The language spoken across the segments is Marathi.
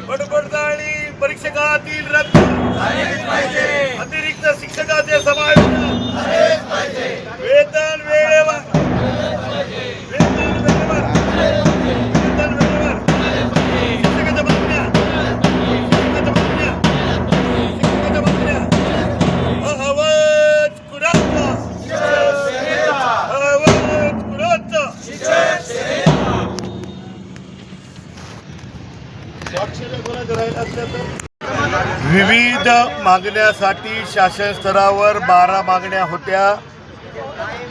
पडपडताळी परीक्षकातील रद्द, अतिरिक्त शिक्षकाचे समायोजन, वेतन वेळेवर, शिक्षकाच्या मागण्या, अहवाज कुराचा, अहवाज कुराचा. विविध मागण्यासाठी शासन स्तरावर 12 मागण्या होत्या.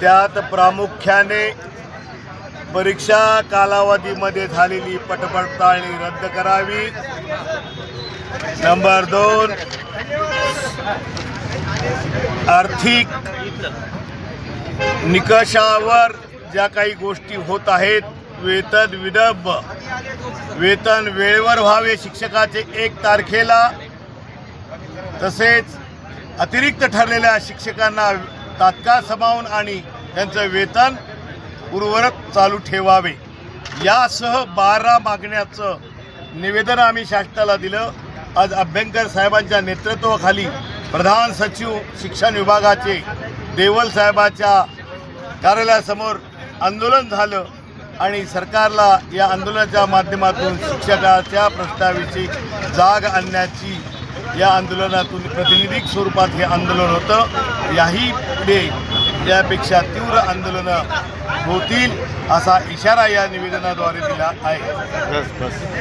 त्यात प्रामुख्याने परीक्षा कालावधीमध्ये झालेली पटपडताळणी रद्द करावी. नंबर 2, आर्थिक निकषावर ज्या काही गोष्टी होत आहेत, वेतन विलंब, वेतन वेळेवर व्हावे शिक्षकाचे 1 तारखेला, तसेच अतिरिक्त ठरलेल्या शिक्षकांना तात्काळ समावून आणि त्यांचं वेतन उर्वरित चालू ठेवावे. यासह 12 मागण्याचं निवेदन आम्ही शासनाला दिलं. आज अभ्यंकर साहेबांच्या नेतृत्वाखाली प्रधान सचिव शिक्षण विभागाचे देवल साहेबाच्या कार्यालयासमोर आंदोलन झालं आणि सरकारला या आंदोलनाच्या माध्यमातून शिक्षकाच्या प्रश्नाविषयी जाग आणण्याची या आंदोलनातून प्रातिनिधिक स्वरूपात हे आंदोलन होतं. याही पुढे यापेक्षा तीव्र आंदोलनं होतील असा इशारा या निवेदनाद्वारे दिला आहे.